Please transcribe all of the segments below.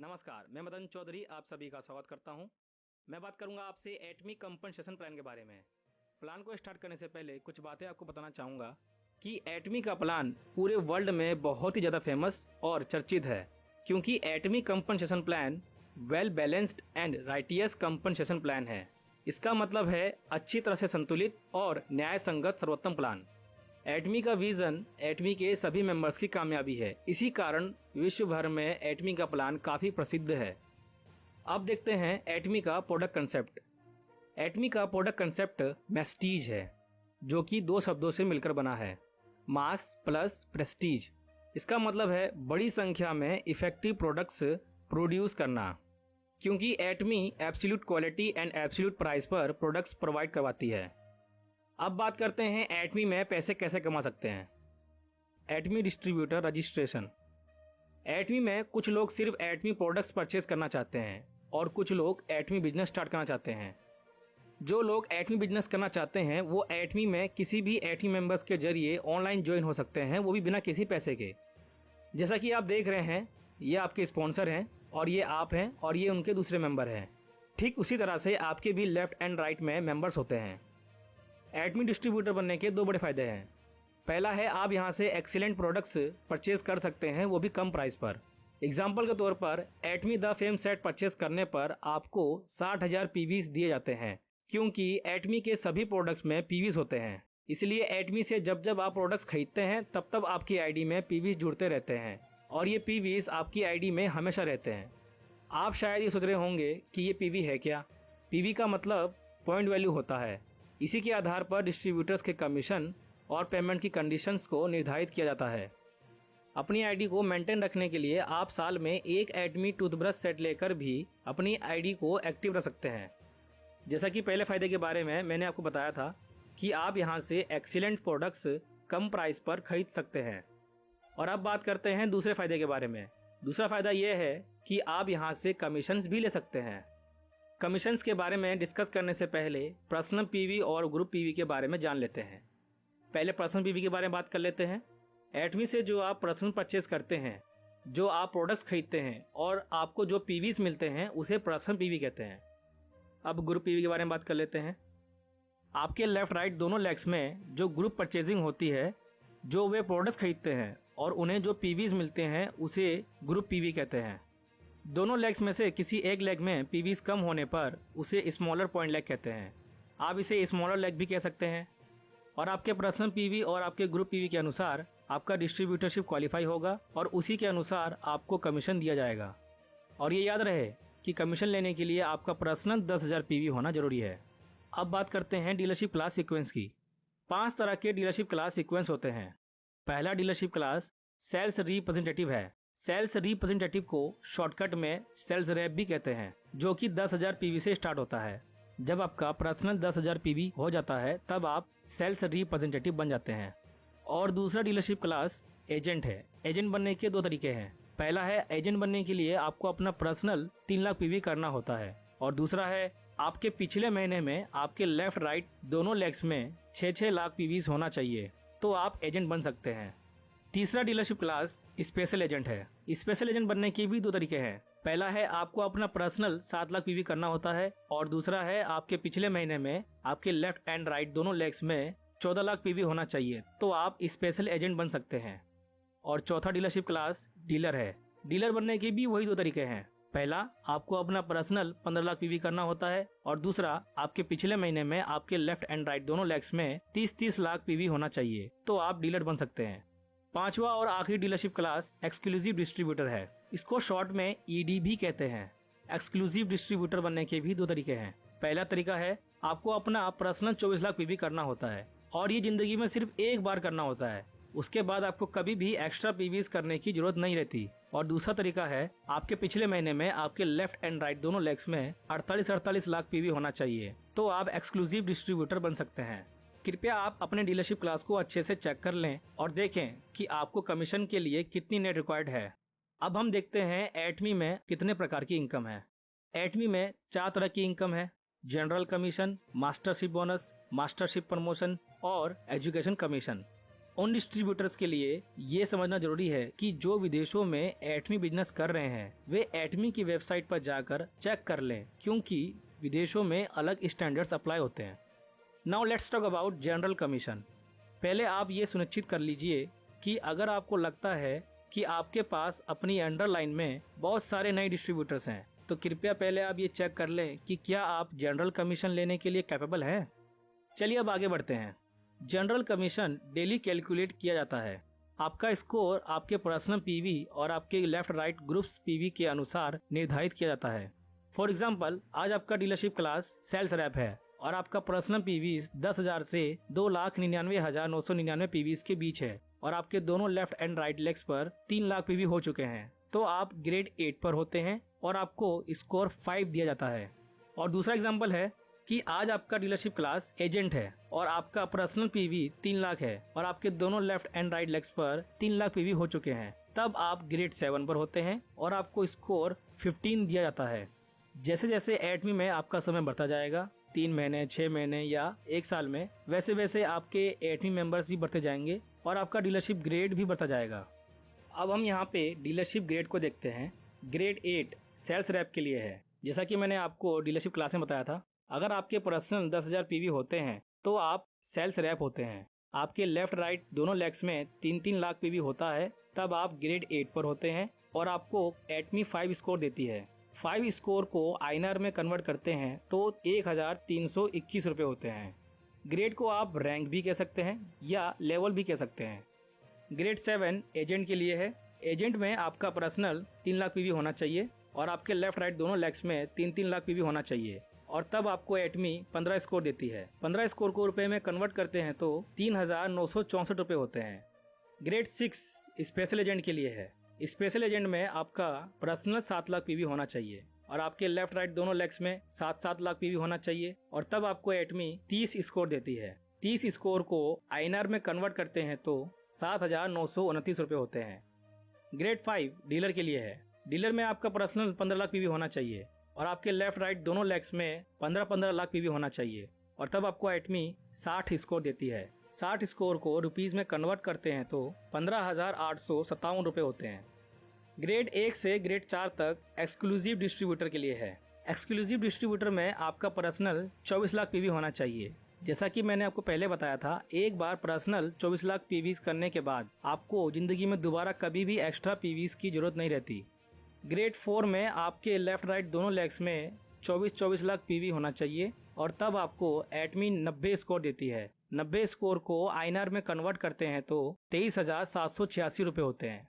नमस्कार, मैं मदन चौधरी आप सभी का स्वागत करता हूं। मैं बात करूंगा आपसे एटमी कंपनसेशन प्लान के बारे में। प्लान को स्टार्ट करने से पहले कुछ बातें आपको बताना चाहूँगा कि एटमी का प्लान पूरे वर्ल्ड में बहुत ही ज़्यादा फेमस और चर्चित है, क्योंकि Atomy compensation plan well balanced and righteous compensation plan है। इसका मतलब है अच्छी तरह से संतुलित और न्याय संगत सर्वोत्तम प्लान। एटमी का विजन एटमी के सभी मेंबर्स की कामयाबी है। इसी कारण विश्व भर में एटमी का प्लान काफी प्रसिद्ध है। अब देखते हैं एटमी का प्रोडक्ट कंसेप्ट। एटमी का प्रोडक्ट कंसेप्ट मैस्टीज है, जो कि दो शब्दों से मिलकर बना है, मास प्लस प्रेस्टीज। इसका मतलब है बड़ी संख्या में इफेक्टिव प्रोडक्ट्स प्रोड्यूस करना, क्योंकि Atomy absolute quality and absolute price पर प्रोडक्ट्स प्रोवाइड करवाती है। अब बात करते हैं एटमी में पैसे कैसे कमा सकते हैं। एटमी डिस्ट्रीब्यूटर रजिस्ट्रेशन। एटमी में कुछ लोग सिर्फ एटमी प्रोडक्ट्स परचेज करना चाहते हैं और कुछ लोग एटमी बिजनेस स्टार्ट करना चाहते हैं। जो लोग एटमी बिजनेस करना चाहते हैं वो एटमी में किसी भी एटमी मेंबर्स के जरिए ऑनलाइन ज्वाइन हो सकते हैं, वो भी बिना किसी पैसे के। जैसा कि आप देख रहे हैं, ये आपके स्पॉन्सर हैं और ये आप हैं और ये उनके दूसरे मेंबर हैं। ठीक उसी तरह से आपके भी लेफ्ट एंड राइट में मेंबर्स होते हैं। एटमी डिस्ट्रीब्यूटर बनने के दो बड़े फायदे हैं। पहला है आप यहां से एक्सीलेंट प्रोडक्ट्स परचेज कर सकते हैं, वो भी कम प्राइस पर। एग्जाम्पल के तौर पर एटमी द फेम सेट परचेज करने पर आपको 60,000 पीवीज दिए जाते हैं, क्योंकि एटमी के सभी प्रोडक्ट्स में पीवीज होते हैं। इसलिए एटमी से जब जब आप प्रोडक्ट्स खरीदते हैं तब तब आपकी आईडी में पीवीज जुड़ते रहते हैं और ये पीवीज आपकी आईडी में हमेशा रहते हैं। आप शायद ये सोच रहे होंगे कि ये पीवी है क्या। पीवी का मतलब पॉइंट वैल्यू होता है। इसी के आधार पर डिस्ट्रीब्यूटर्स के कमीशन और पेमेंट की कंडीशंस को निर्धारित किया जाता है। अपनी आईडी को मेंटेन रखने के लिए आप साल में एक एटमी टूथब्रश सेट लेकर भी अपनी आईडी को एक्टिव रख सकते हैं। जैसा कि पहले फायदे के बारे में मैंने आपको बताया था कि आप यहां से एक्सीलेंट प्रोडक्ट्स कम प्राइस पर खरीद सकते हैं। और अब बात करते हैं दूसरे फायदे के बारे में। दूसरा फायदा यह है कि आप यहाँ से कमीशंस भी ले सकते हैं। कमीशंस के बारे में डिस्कस करने से पहले पर्सनल पीवी और ग्रुप पीवी के बारे में जान लेते हैं। पहले पर्सनल पीवी के बारे में बात कर लेते हैं। एटमी से जो आप पर्सनल परचेज करते हैं, जो आप प्रोडक्ट्स खरीदते हैं और आपको जो पीवीज मिलते हैं उसे पर्सनल पीवी कहते हैं। अब ग्रुप पीवी के बारे में बात कर लेते हैं। आपके लेफ्ट राइट दोनों लेग्स में जो ग्रुप परचेजिंग होती है, जो वे प्रोडक्ट्स खरीदते हैं और उन्हें जो पीवीज मिलते हैं उसे ग्रुप पीवी कहते हैं। दोनों लेग्स में से किसी एक लेग में पीवीज कम होने पर उसे स्मॉलर पॉइंट लेग कहते हैं। आप इसे स्मॉलर लेग भी कह सकते हैं। और आपके पर्सनल पीवी और आपके ग्रुप पीवी के अनुसार आपका डिस्ट्रीब्यूटरशिप क्वालिफाई होगा और उसी के अनुसार आपको कमीशन दिया जाएगा। और ये याद रहे कि कमीशन लेने के लिए आपका पर्सनल 10,000 पीवी होना जरूरी है। अब बात करते हैं डीलरशिप क्लास सीक्वेंस की। 5 तरह के डीलरशिप क्लास सीक्वेंस होते हैं। पहला डीलरशिप क्लास सेल्स रिप्रेजेंटेटिव है। सेल्स रिप्रेजेंटेटिव को शॉर्टकट में सेल्स रेप भी कहते हैं, जो कि 10,000 पीवी से स्टार्ट होता है। जब आपका पर्सनल 10,000 पीवी हो जाता है तब आप सेल्स रिप्रेजेंटेटिव बन जाते हैं। और दूसरा डीलरशिप क्लास एजेंट है। एजेंट बनने के दो तरीके हैं। पहला है एजेंट बनने के लिए आपको अपना पर्सनल 3 लाख पीवी करना होता है और दूसरा है आपके पिछले महीने में आपके लेफ्ट राइट दोनों लेग्स में 6-6 लाख पीवीज होना चाहिए, तो आप एजेंट बन सकते हैं। तीसरा डीलरशिप क्लास स्पेशल एजेंट है। स्पेशल एजेंट बनने के भी 2 तरीके हैं। पहला है आपको अपना पर्सनल 7 लाख पीवी करना होता है और दूसरा है आपके पिछले महीने में आपके लेफ्ट एंड राइट दोनों लेग्स में 14 लाख पीवी होना चाहिए, तो आप स्पेशल एजेंट बन सकते हैं। और चौथा डीलरशिप क्लास डीलर है। डीलर बनने के भी वही 2 तरीके हैं। पहला आपको अपना पर्सनल 15 लाख पीवी करना होता है और दूसरा आपके पिछले महीने में आपके लेफ्ट एंड राइट दोनों लेग्स में 30-30 लाख पीवी होना चाहिए, तो आप डीलर बन सकते हैं। पांचवा और आखिरी डीलरशिप क्लास एक्सक्लूसिव डिस्ट्रीब्यूटर है। इसको शॉर्ट में ईडी भी कहते हैं। एक्सक्लूसिव डिस्ट्रीब्यूटर बनने के भी 2 तरीके हैं। पहला तरीका है आपको अपना पर्सनल 24 लाख पीवी करना होता है और ये जिंदगी में सिर्फ एक बार करना होता है। उसके बाद आपको कभी भी एक्स्ट्रा पीवीज करने की जरूरत नहीं रहती। और दूसरा तरीका है आपके पिछले महीने में आपके लेफ्ट एंड राइट दोनों लेग्स में 48-48 लाख पीवी होना चाहिए, तो आप एक्सक्लूसिव डिस्ट्रीब्यूटर बन सकते हैं। कृपया आप अपने डीलरशिप क्लास को अच्छे से चेक कर लें और देखें कि आपको कमीशन के लिए कितनी नेट रिक्वायर्ड है। अब हम देखते हैं एटमी में कितने प्रकार की इनकम है। एटमी में 4 तरह की इनकम है। General commission, mastership bonus, mastership promotion और एजुकेशन कमीशन। उन डिस्ट्रीब्यूटर्स के लिए ये समझना जरूरी है कि जो विदेशों में एटमी बिजनेस कर रहे हैं वे एटमी की वेबसाइट पर जाकर चेक कर लें, क्योंकि विदेशों में अलग स्टैंडर्ड्स अप्लाई होते हैं। Now let's talk about general commission. पहले आप ये सुनिश्चित कर लीजिए कि अगर आपको लगता है कि आपके पास अपनी अंडरलाइन में बहुत सारे नए डिस्ट्रीब्यूटर्स हैं, तो कृपया पहले आप ये चेक कर लें कि क्या आप जनरल कमीशन लेने के लिए कैपेबल हैं। चलिए अब आगे बढ़ते हैं। जनरल कमीशन डेली कैलकुलेट किया जाता है। आपका स्कोर आपके पर्सनल पीवी और आपके लेफ्ट राइट ग्रुप्स पीवी के अनुसार निर्धारित किया जाता है। फॉर एग्जाम्पल, आज आपका डीलरशिप क्लास सेल्स रैप है और आपका पर्सनल पीवी 10,000 से 2,99,999 पीवीज के बीच है और आपके दोनों लेफ्ट एंड राइट लेग्स पर 3 लाख पीवी हो चुके हैं, तो आप ग्रेड 8 पर होते हैं और आपको स्कोर 5 दिया जाता है। और दूसरा एग्जाम्पल है कि आज आपका डीलरशिप क्लास एजेंट है और आपका पर्सनल पीवी 3 लाख है और आपके दोनों लेफ्ट एंड राइट लेग्स पर 3 लाख पीवी हो चुके हैं, तब आप ग्रेड 7 पर होते हैं और आपको स्कोर 15 दिया जाता है। जैसे जैसे एटमी में आपका समय बढ़ता जाएगा, 3 महीने, 6 महीने या 1 साल में, वैसे वैसे आपके एटमी मेंबर्स भी बढ़ते जाएंगे और आपका डीलरशिप ग्रेड भी बढ़ता जाएगा। अब हम यहाँ पे डीलरशिप ग्रेड को देखते हैं। ग्रेड 8 सेल्स रैप के लिए है। जैसा कि मैंने आपको डीलरशिप क्लास में बताया था, अगर आपके पर्सनल 10,000 पीवी होते हैं तो आप सेल्स रैप होते हैं। आपके लेफ्ट राइट दोनों लेग्स में 3-3 लाख पीवी होता है, तब आप ग्रेड 8 पर होते हैं और आपको एटमी 5 स्कोर देती है। 5 स्कोर को INR में कन्वर्ट करते हैं तो 1,321 रुपये होते हैं। ग्रेड को आप रैंक भी कह सकते हैं या लेवल भी कह सकते हैं। ग्रेड 7 एजेंट के लिए है। एजेंट में आपका पर्सनल 3 लाख पीवी होना चाहिए और आपके लेफ्ट राइट दोनों लेग्स में 3-3 लाख पीवी होना चाहिए और तब आपको एटमी 15 स्कोर देती है। 15 स्कोर को रुपए में कन्वर्ट करते हैं तो 3,964 रुपये होते हैं। ग्रेड 6 स्पेशल एजेंट के लिए है। स्पेशल एजेंट में आपका पर्सनल 7 लाख पीवी होना चाहिए और आपके लेफ्ट राइट दोनों लेग्स में 7-7 लाख पीवी होना चाहिए और तब आपको एटमी 30 स्कोर देती है। 30 स्कोर को INR में कन्वर्ट करते हैं तो 7,929 रुपये होते हैं। ग्रेड 5 डीलर के लिए है। डीलर में आपका पर्सनल 15 लाख पीवी होना चाहिए और आपके लेफ्ट राइट दोनों लेग्स में 15-15 लाख पीवी होना चाहिए और तब आपको एटमी 60 स्कोर देती है। 60 स्कोर को रुपीस में कन्वर्ट करते हैं तो 15,857 रुपये होते हैं। ग्रेड 1 से ग्रेड 4 तक एक्सक्लूसिव डिस्ट्रीब्यूटर के लिए है। एक्सक्लूसिव डिस्ट्रीब्यूटर में आपका पर्सनल 24 लाख पीवी होना चाहिए। जैसा कि मैंने आपको पहले बताया था, एक बार पर्सनल 24 लाख पीवीज करने के बाद आपको जिंदगी में दोबारा कभी भी एक्स्ट्रा पीवीज की जरूरत नहीं रहती। ग्रेड 4 में आपके लेफ्ट राइट दोनों लेग्स में 24-24 लाख पीवी होना चाहिए और तब आपको एटमी 90 स्कोर देती है। 90 स्कोर को INR में कन्वर्ट करते हैं तो 23,786 रुपये होते हैं।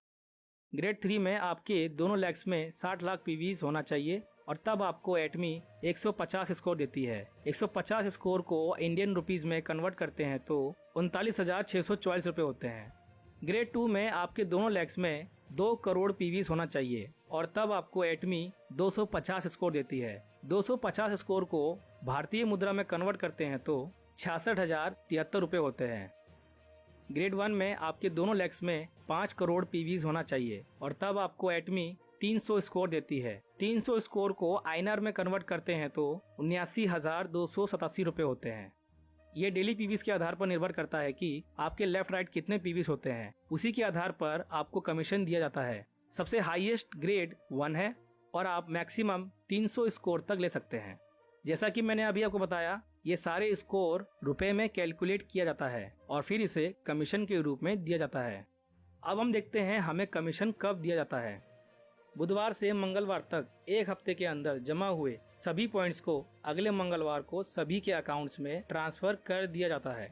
ग्रेड 3 में आपके दोनों लेग्स में 60 लाख पीवीज होना चाहिए और तब आपको एटमी 150 स्कोर देती है। 150 स्कोर को इंडियन रुपीस में कन्वर्ट करते हैं तो 39,644 रुपये होते हैं। ग्रेड 2 में आपके दोनों लेग्स में 2 करोड़ पीवीज होना चाहिए और तब आपको एटमी 250 स्कोर देती है। 250 स्कोर को भारतीय मुद्रा में कन्वर्ट करते हैं तो 66,073 रुपये होते हैं। ग्रेड 1 में आपके दोनों लेग्स में 5 करोड़ पीवीज होना चाहिए और तब आपको एटमी 300 स्कोर देती है। 300 स्कोर को INR में कन्वर्ट करते हैं तो 79,287 रुपये होते हैं। ये डेली पीवीज के आधार पर निर्भर करता है कि आपके लेफ्ट राइट कितने पीवीज होते हैं, उसी के आधार पर आपको कमीशन दिया जाता है। सबसे हाईएस्ट ग्रेड 1 है और आप मैक्सिमम 300 स्कोर तक ले सकते हैं। जैसा कि मैंने अभी आपको बताया, ये सारे स्कोर रुपए में कैलकुलेट किया जाता है और फिर इसे कमीशन के रूप में दिया जाता है। अब हम देखते हैं हमें कमीशन कब दिया जाता है। बुधवार से मंगलवार तक एक हफ्ते के अंदर जमा हुए सभी पॉइंट्स को अगले मंगलवार को सभी के अकाउंट्स में ट्रांसफर कर दिया जाता है।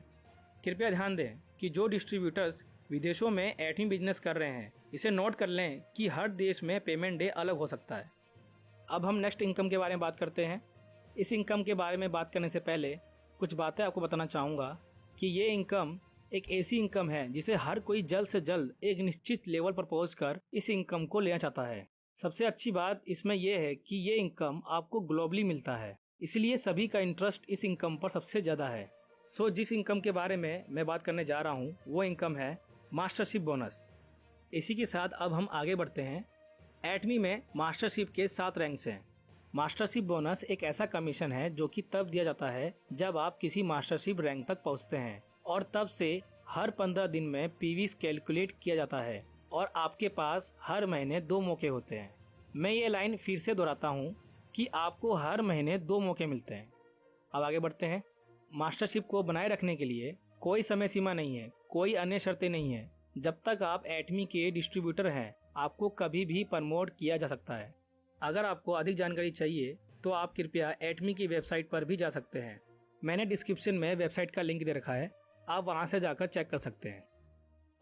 कृपया ध्यान दें कि जो डिस्ट्रीब्यूटर्स विदेशों में एटमी बिजनेस कर रहे हैं, इसे नोट कर लें कि हर देश में पेमेंट डे अलग हो सकता है। अब हम नेक्स्ट इनकम के बारे में बात करते हैं। इस इनकम के बारे में बात करने से पहले कुछ बातें आपको बताना चाहूँगा कि ये इनकम एक ऐसी इनकम है जिसे हर कोई जल्द से जल्द एक निश्चित लेवल पर पहुंचकर इस इनकम को लेना चाहता है। सबसे अच्छी बात इसमें यह है कि ये इनकम आपको ग्लोबली मिलता है, इसलिए सभी का इंटरेस्ट इस इनकम पर सबसे ज़्यादा है। जिस इनकम के बारे में मैं बात करने जा रहा हूँ वो इनकम है मास्टरशिप बोनस। इसी के साथ अब हम आगे बढ़ते हैं। एटमी में मास्टरशिप के 7 रैंक्स हैं। मास्टरशिप बोनस एक ऐसा कमीशन है जो कि तब दिया जाता है जब आप किसी मास्टरशिप रैंक तक पहुंचते हैं और तब से हर 15 दिन में पीवीज कैलकुलेट किया जाता है और आपके पास हर महीने 2 मौके होते हैं। मैं ये लाइन फिर से दोहराता हूँ कि आपको हर महीने 2 मौके मिलते हैं। अब आगे बढ़ते हैं। मास्टरशिप को बनाए रखने के लिए कोई समय सीमा नहीं है, कोई अन्य शर्तें नहीं है। जब तक आप एटमी के डिस्ट्रीब्यूटर हैं, आपको कभी भी प्रमोट किया जा सकता है। अगर आपको अधिक जानकारी चाहिए तो आप कृपया एटमी की वेबसाइट पर भी जा सकते हैं। मैंने डिस्क्रिप्शन में वेबसाइट का लिंक दे रखा है, आप वहां से जाकर चेक कर सकते हैं।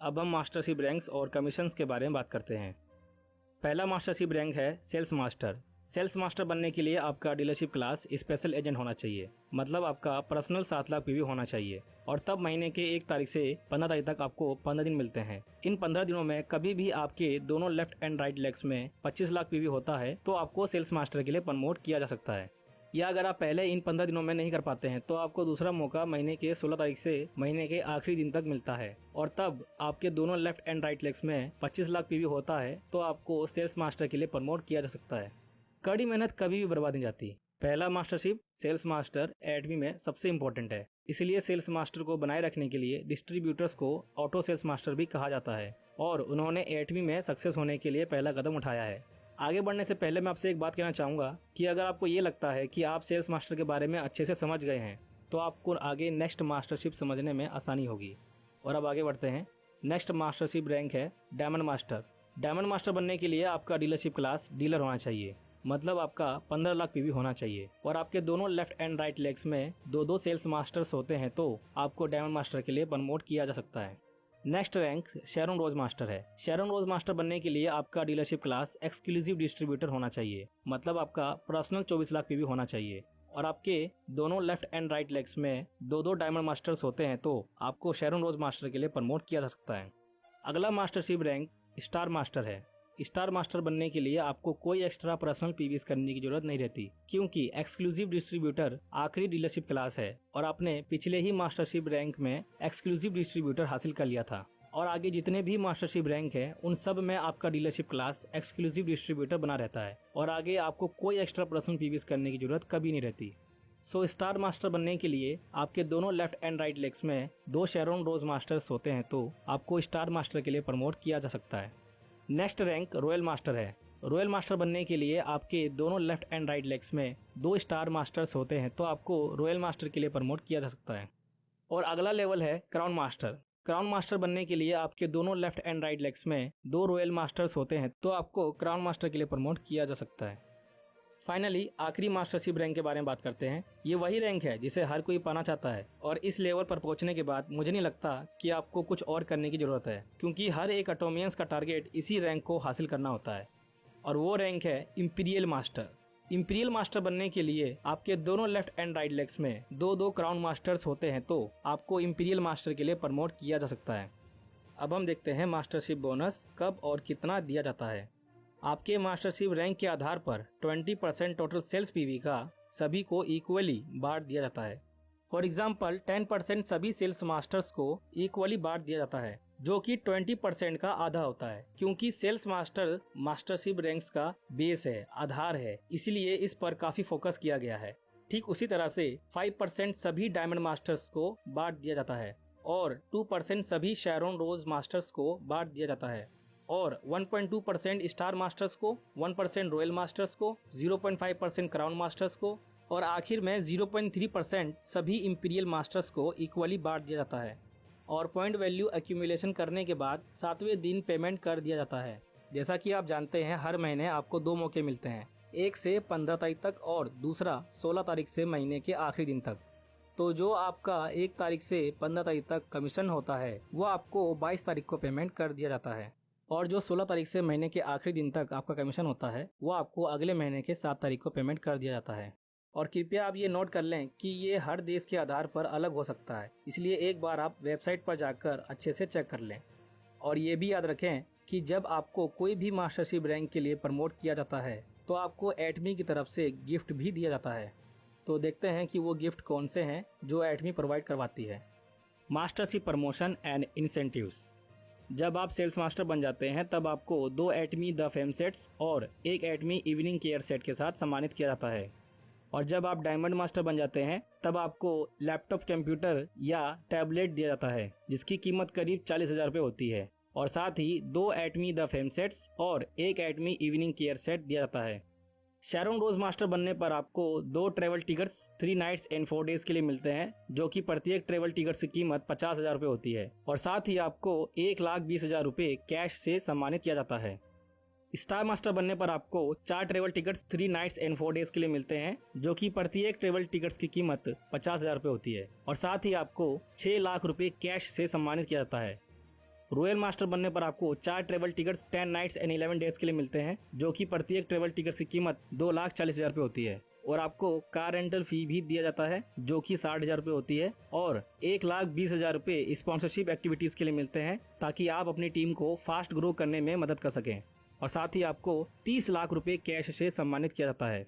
अब हम मास्टरशिप रैंक्स और कमीशंस के बारे में बात करते हैं। पहला मास्टरशिप रैंक है सेल्स मास्टर। सेल्स मास्टर बनने के लिए आपका डीलरशिप क्लास स्पेशल एजेंट होना चाहिए, मतलब आपका पर्सनल 7 लाख पीवी होना चाहिए। और तब महीने के 1 तारीख से 15 तारीख तक आपको 15 दिन मिलते हैं। इन 15 दिनों में कभी भी आपके दोनों लेफ्ट एंड राइट लेग्स में 25 लाख पीवी होता है तो आपको सेल्स मास्टर के लिए प्रमोट किया जा सकता है। या अगर आप पहले इन 15 दिनों में नहीं कर पाते हैं तो आपको दूसरा मौका महीने के 16 तारीख से महीने के आखिरी दिन तक मिलता है। और तब आपके दोनों लेफ्ट एंड राइट लेग्स में 25 लाख पीवी होता है तो आपको सेल्स मास्टर के लिए प्रमोट किया जा सकता है। कड़ी मेहनत कभी भी बर्बाद नहीं जाती। पहला मास्टरशिप सेल्स मास्टर एटमी में सबसे इम्पोर्टेंट है, इसलिए सेल्स मास्टर को बनाए रखने के लिए डिस्ट्रीब्यूटर्स को ऑटो सेल्स मास्टर भी कहा जाता है और उन्होंने एटमी में सक्सेस होने के लिए पहला कदम उठाया है। आगे बढ़ने से पहले मैं आपसे एक बात कहना चाहूँगा कि अगर आपको ये लगता है कि आप सेल्स मास्टर के बारे में अच्छे से समझ गए हैं तो आपको आगे नेक्स्ट मास्टरशिप समझने में आसानी होगी। और अब आगे बढ़ते हैं। नेक्स्ट मास्टरशिप रैंक है डायमंड मास्टर। डायमंड मास्टर बनने के लिए आपका डीलरशिप क्लास डीलर होना चाहिए, मतलब आपका 15 लाख पीवी होना चाहिए और आपके दोनों लेफ्ट एंड राइट लेग्स में 2-2 सेल्स मास्टर्स होते हैं तो आपको डायमंड मास्टर के लिए प्रमोट किया जा सकता है। नेक्स्ट रैंक शेरॉन रोज मास्टर है। शेरॉन रोज मास्टर बनने के लिए आपका डीलरशिप क्लास एक्सक्लूसिव डिस्ट्रीब्यूटर होना चाहिए, मतलब आपका पर्सनल 24 लाख पीवी होना चाहिए और आपके दोनों लेफ्ट एंड राइट लेग्स में 2-2 डायमंड मास्टर्स होते हैं तो आपको शेरॉन रोज मास्टर के लिए प्रमोट किया जा सकता है। अगला मास्टरशिप रैंक स्टार मास्टर है। स्टार मास्टर बनने के लिए आपको कोई एक्स्ट्रा पर्सनल पीवीज करने की जरूरत नहीं रहती, क्योंकि एक्सक्लूसिव डिस्ट्रीब्यूटर आखिरी डीलरशिप क्लास है और आपने पिछले ही मास्टरशिप रैंक में एक्सक्लूसिव डिस्ट्रीब्यूटर हासिल कर लिया था। और आगे जितने भी मास्टरशिप रैंक है उन सब में आपका डीलरशिप क्लास एक्सक्लूसिव डिस्ट्रीब्यूटर बना रहता है और आगे आपको कोई एक्स्ट्रा पर्सनल पीवीज करने की जरूरत कभी नहीं रहती। सो स्टार मास्टर बनने के लिए आपके दोनों लेफ्ट एंड राइट लेग्स में 2 शेरॉन रोज मास्टर्स होते हैं तो आपको स्टार मास्टर के लिए प्रमोट किया जा सकता है। नेक्स्ट रैंक रॉयल मास्टर है। रॉयल मास्टर बनने के लिए आपके दोनों लेफ्ट एंड राइट लेग्स में 2 स्टार मास्टर्स होते हैं तो आपको रॉयल मास्टर के लिए प्रमोट किया जा सकता है। और अगला लेवल है क्राउन मास्टर। क्राउन मास्टर बनने के लिए आपके दोनों लेफ्ट एंड राइट लेग्स में 2 रॉयल मास्टर्स होते हैं तो आपको क्राउन मास्टर के लिए प्रमोट किया जा सकता है। फाइनली आखिरी मास्टरशिप रैंक के बारे में बात करते हैं। ये वही रैंक है जिसे हर कोई पाना चाहता है और इस लेवल पर पहुंचने के बाद मुझे नहीं लगता कि आपको कुछ और करने की जरूरत है, क्योंकि हर एक एटोमियंस का टारगेट इसी रैंक को हासिल करना होता है और वो रैंक है इंपीरियल मास्टर। इंपीरियल मास्टर बनने के लिए आपके दोनों लेफ्ट एंड राइट लेग्स में 2-2 क्राउन मास्टर्स होते हैं तो आपको इंपीरियल मास्टर के लिए प्रमोट किया जा सकता है। अब हम देखते हैं मास्टरशिप बोनस कब और कितना दिया जाता है। आपके मास्टरशिप रैंक के आधार पर 20% टोटल सेल्स पीवी का सभी को इक्वली बांट दिया जाता है। फॉर एग्जाम्पल 10% सभी सेल्स मास्टर्स को इक्वली बांट दिया जाता है, जो कि 20% का आधा होता है, क्योंकि सेल्स मास्टर मास्टरशिप रैंक्स का बेस है, आधार है, इसलिए इस पर काफी फोकस किया गया है। ठीक उसी तरह से 5% सभी डायमंड मास्टर्स को बांट दिया जाता है और 2% सभी शेरॉन रोज मास्टर्स को बांट दिया जाता है और 1.2% स्टार मास्टर्स को, 1% रॉयल मास्टर्स को, 0.5% क्राउन मास्टर्स को और आखिर में 0.3% सभी इंपीरियल मास्टर्स को इक्वली बांट दिया जाता है। और पॉइंट वैल्यू एक्यूमुलेशन करने के बाद 7वें दिन पेमेंट कर दिया जाता है। जैसा कि आप जानते हैं हर महीने आपको 2 मौके मिलते हैं, एक से 15 तारीख तक और दूसरा 16 तारीख से महीने के आखिरी दिन तक। तो जो आपका 1 तारीख से 15 तारीख तक कमीशन होता है वो आपको 22 तारीख को पेमेंट कर दिया जाता है और जो 16 तारीख से महीने के आखिरी दिन तक आपका कमीशन होता है वो आपको अगले महीने के 7 तारीख को पेमेंट कर दिया जाता है। और कृपया आप ये नोट कर लें कि ये हर देश के आधार पर अलग हो सकता है, इसलिए एक बार आप वेबसाइट पर जाकर अच्छे से चेक कर लें। और ये भी याद रखें कि जब आपको कोई भी मास्टरशिप रैंक के लिए प्रमोट किया जाता है तो आपको एटमी की तरफ से गिफ्ट भी दिया जाता है। तो देखते हैं कि वो गिफ्ट कौन से हैं जो एटमी प्रोवाइड करवाती है। Mastership promotion and incentives. जब आप सेल्स मास्टर बन जाते हैं तब आपको 2 एटमी द फेम सेट्स और 1 एटमी इवनिंग केयर सेट के साथ सम्मानित किया जाता है। और जब आप डायमंड मास्टर बन जाते हैं तब आपको लैपटॉप, कंप्यूटर या टैबलेट दिया जाता है जिसकी कीमत करीब 40,000 रुपये होती है। और साथ ही 2 एटमी द फेम सेट्स और 1 एटमी इवनिंग केयर सेट दिया जाता है। शैरोन रोज मास्टर बनने पर आपको 2 travel tickets 3 nights and 4 days के लिए मिलते हैं, जो कि प्रत्येक ट्रेवल टिकट की कीमत 50,000 रुपये होती है। और साथ ही आपको 1,20,000 रुपये कैश से सम्मानित किया जाता है। स्टार मास्टर बनने पर आपको 4 travel tickets 3 nights and 4 days के लिए मिलते हैं, जो कि प्रत्येक ट्रेवल टिकट्स की कीमत 50,000 रुपये होती है। और साथ ही आपको 6 लाख रुपये कैश से सम्मानित किया जाता है। रॉयल मास्टर बनने पर आपको 4 travel tickets 10 nights and 11 days के लिए मिलते हैं, जो कि प्रत्येक ट्रेवल टिकट की कीमत 2,40,000 रुपये होती है। और आपको कार रेंटल फी भी दिया जाता है, जो कि 60,000 रुपये होती है। और 1,20,000 रुपये स्पॉन्सरशिप एक्टिविटीज के लिए मिलते हैं, ताकि आप अपनी टीम को फास्ट ग्रो करने में मदद कर सकें। और साथ ही आपको 30 लाख रुपये कैश से सम्मानित किया जाता है।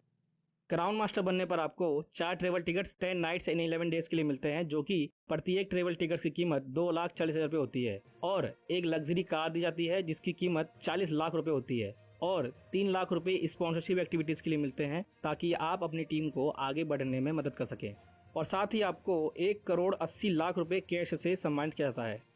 क्राउन मास्टर बनने पर आपको 4 travel tickets 10 nights and 11 days के लिए मिलते हैं, जो कि प्रत्येक ट्रेवल टिकट की कीमत 2,40,000 रुपये होती है। और एक लग्जरी कार दी जाती है जिसकी कीमत 40 लाख रुपये होती है। और 3 लाख रुपये स्पॉन्सरशिप एक्टिविटीज के लिए मिलते हैं, ताकि आप अपनी टीम को आगे बढ़ने में मदद कर सकें। और साथ ही आपको 1,80,00,000 रुपये कैश से सम्मानित किया जाता है।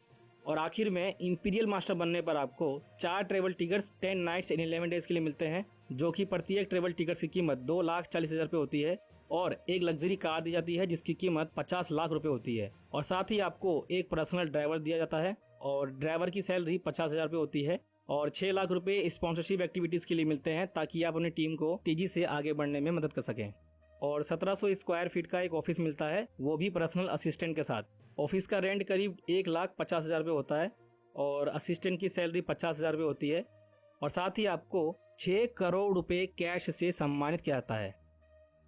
और आखिर में इंपीरियल मास्टर बनने पर आपको 4 travel tickets 10 nights and 11 days के लिए मिलते हैं, जो कि प्रत्येक ट्रेवल टिकट की कीमत 2,40,000 रुपये होती है। और एक लग्जरी कार दी जाती है जिसकी कीमत 50 लाख रुपये होती है। और साथ ही आपको एक पर्सनल ड्राइवर दिया जाता है, और ड्राइवर की सैलरी 50,000 रुपये होती है। और 6 लाख रुपये स्पॉन्सरशिप एक्टिविटीज के लिए मिलते हैं, ताकि आप अपनी टीम को तेजी से आगे बढ़ने में मदद कर सकें। और 1700 स्क्वायर फीट का एक ऑफिस मिलता है, वो भी पर्सनल असिस्टेंट के साथ। ऑफिस का रेंट करीब 1,50,000 रुपये होता है, और असिस्टेंट की सैलरी 50,000 रुपये होती है। और साथ ही आपको 6 करोड़ रुपए कैश से सम्मानित किया जाता है।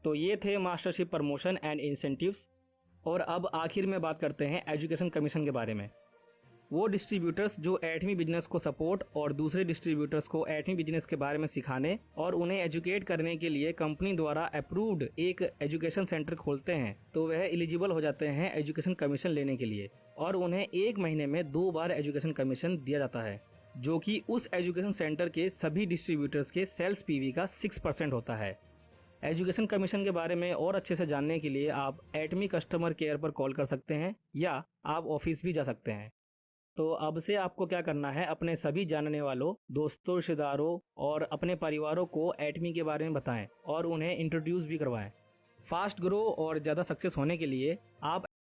तो ये थे मास्टरशिप प्रमोशन एंड इंसेंटिव्स। और अब आखिर में बात करते हैं एजुकेशन कमीशन के बारे में। वो डिस्ट्रीब्यूटर्स जो एटमी बिजनेस को सपोर्ट और दूसरे डिस्ट्रीब्यूटर्स को एटमी बिजनेस के बारे में सिखाने और उन्हें एजुकेट करने के लिए कंपनी द्वारा अप्रूव्ड एक एजुकेशन सेंटर खोलते हैं, तो वह एलिजिबल हो जाते हैं एजुकेशन कमीशन लेने के लिए। और उन्हें 1 महीने में 2 बार एजुकेशन कमीशन दिया जाता है, जो कि उस एजुकेशन सेंटर के सभी डिस्ट्रीब्यूटर्स के सेल्स पीवी का 6% होता है। एजुकेशन कमीशन के बारे में और अच्छे से जानने के लिए आप एटमी कस्टमर केयर पर कॉल कर सकते हैं, या आप ऑफिस भी जा सकते हैं। तो अब से आपको क्या करना है, अपने सभी जानने वालों, दोस्तों, रिश्तेदारों और अपने परिवारों को एटमी के बारे में बताएं और उन्हें इंट्रोड्यूस भी करवाएं। फास्ट ग्रो और ज़्यादा सक्सेस होने के लिए आप